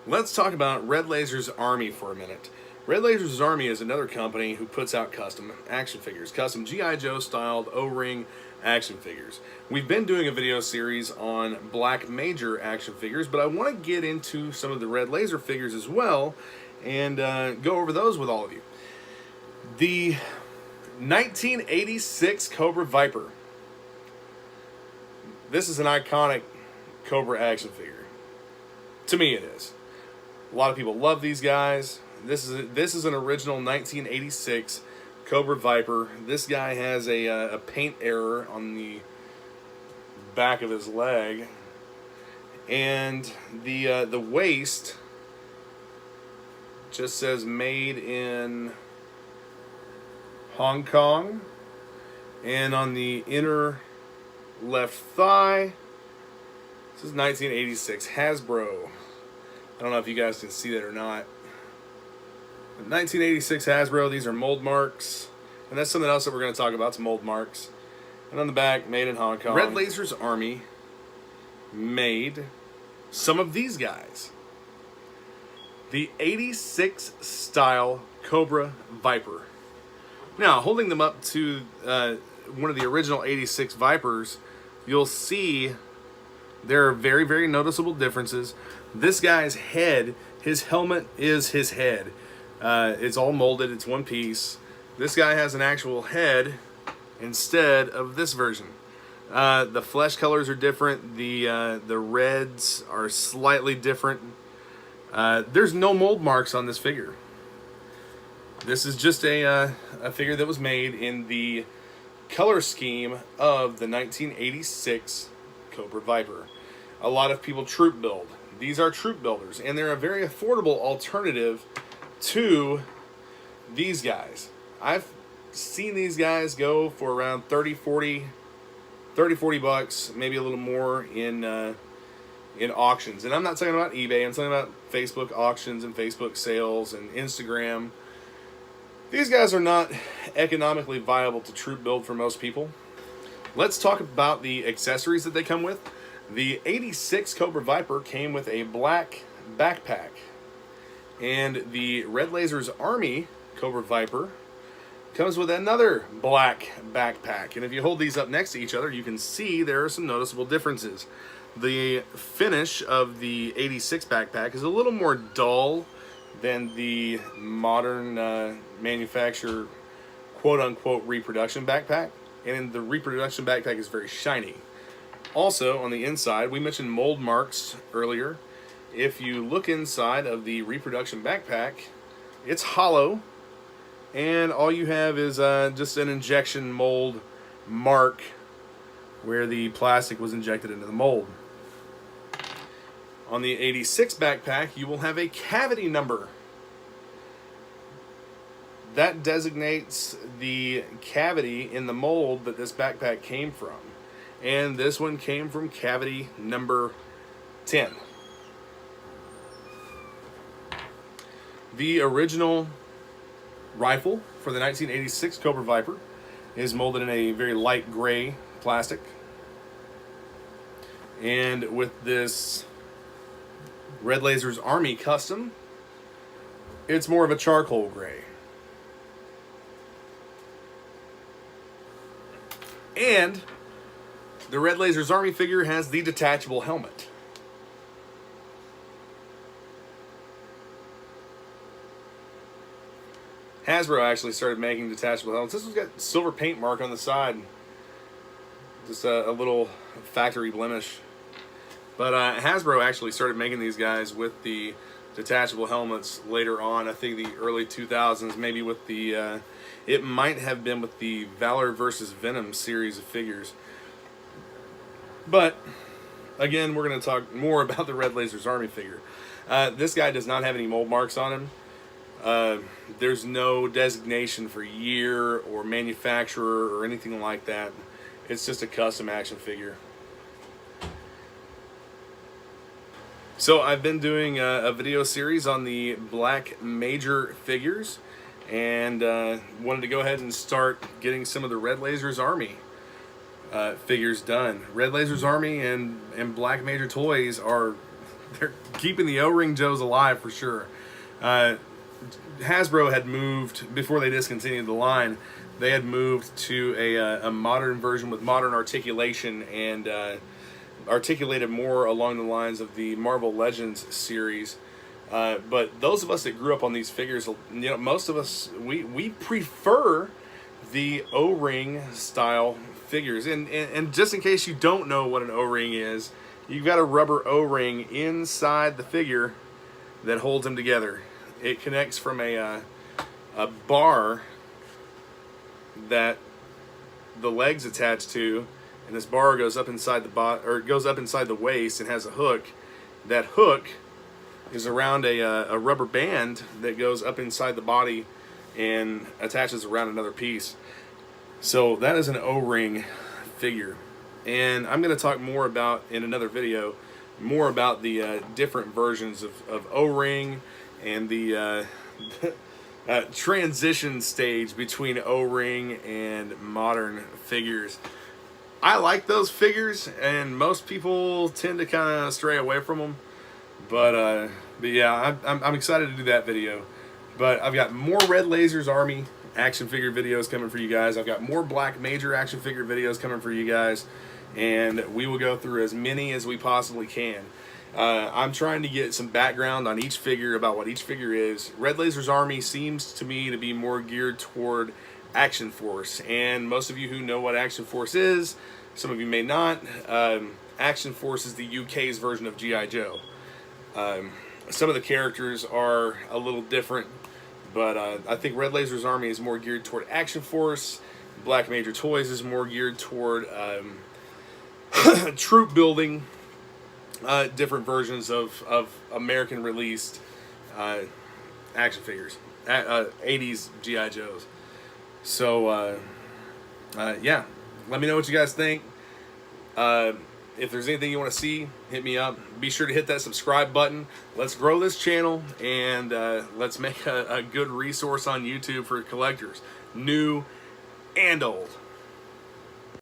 Let's talk about Red Laser's Army for a minute. Red Laser's Army is another company who puts out custom action figures, custom G.I. Joe styled O-ring action figures. We've been doing a video series on Black Major action figures, but I want to get into some of the Red Laser figures as well and go over those with all of you. The 1986 Cobra Viper. This is an iconic Cobra action figure. To me, it is. A lot of people love these guys. This is an original 1986 Cobra Viper. This guy has a paint error on the back of his leg, and the waist just says made in Hong Kong, and on the inner left thigh, this is 1986 Hasbro. I don't know if you guys can see that or not. 1986 Hasbro, these are mold marks. And that's something else that we're going to talk about, some mold marks. And on the back, made in Hong Kong. Red Laser's Army made some of these guys. The 86 style Cobra Viper. Now, holding them up to one of the original 86 Vipers, you'll see there are very, very noticeable differences. This guy's head, his helmet is his head. It's all molded, it's one piece. This guy has an actual head instead of this version. The flesh colors are different. The reds are slightly different. There's no mold marks on this figure. This is just a figure that was made in the color scheme of the 1986 Cobra Viper. A lot of people troop build. These are troop builders, and they're a very affordable alternative to these guys. I've seen these guys go for around 30, 40 bucks, maybe a little more in auctions. And I'm not talking about eBay, I'm talking about Facebook auctions and Facebook sales and Instagram. These guys are not economically viable to troop build for most people. Let's talk about the accessories that they come with. The 86 Cobra Viper came with a black backpack. And the Red Laser's Army Cobra Viper comes with another black backpack. And if you hold these up next to each other, you can see there are some noticeable differences. The finish of the 86 backpack is a little more dull than the modern manufacturer quote-unquote reproduction backpack. And the reproduction backpack is very shiny. Also, on the inside, we mentioned mold marks earlier. If you look inside of the reproduction backpack, it's hollow, and all you have is just an injection mold mark where the plastic was injected into the mold. On the 86 backpack, you will have a cavity number. That designates the cavity in the mold that this backpack came from. And this one came from cavity number 10. The original rifle for the 1986 Cobra Viper is molded in a very light gray plastic. And with this Red Laser's Army Custom, it's more of a charcoal gray. And the Red Laser's Army figure has the detachable helmet. Hasbro actually started making detachable helmets. This one's got silver paint mark on the side. Just a little factory blemish. But Hasbro actually started making these guys with the detachable helmets later on. I think the early 2000s, maybe with the... it might have been with the Valor vs. Venom series of figures. But, again, we're going to talk more about the Red Laser's Army figure. This guy does not have any mold marks on him. There's no designation for year or manufacturer or anything like that. It's just a custom action figure. So I've been doing a video series on the Black Major figures, and wanted to go ahead and start getting some of the Red Laser's Army figures done. Red Laser's Army and Black Major toys are they're keeping the O-ring Joes alive for sure. Hasbro had moved, before they discontinued the line, they had moved to a modern version with modern articulation and articulated more along the lines of the Marvel Legends series. But those of us that grew up on these figures, you know, most of us, we prefer the O-ring style figures. And just in case you don't know what an O-ring is, you've got a rubber O-ring inside the figure that holds them together. It connects from a bar that the legs attach to, and this bar goes up inside the waist and has a hook. That hook is around a rubber band that goes up inside the body and attaches around another piece. So that is an O-ring figure, and I'm going to talk more about in another video more about the different versions of O-ring and the transition stage between O-ring and modern figures. I like those figures, and most people tend to kind of stray away from them. But yeah, I'm excited to do that video. But I've got more Red Lasers Army action figure videos coming for you guys. I've got more Black Major action figure videos coming for you guys, and we will go through as many as we possibly can. I'm trying to get some background on each figure, about what each figure is. Red Lasers Army seems to me to be more geared toward Action Force, and most of you who know what Action Force is, some of you may not. Action Force is the UK's version of G.I. Joe. Some of the characters are a little different, but I think Red Lasers Army is more geared toward Action Force. Black Major Toys is more geared toward troop building. Different versions of American released action figures, 80s G.I. Joes. So yeah, let me know what you guys think. If there's anything you want to see, hit me up. Be sure to hit that subscribe button. Let's grow this channel, and let's make a good resource on YouTube for collectors, new and old.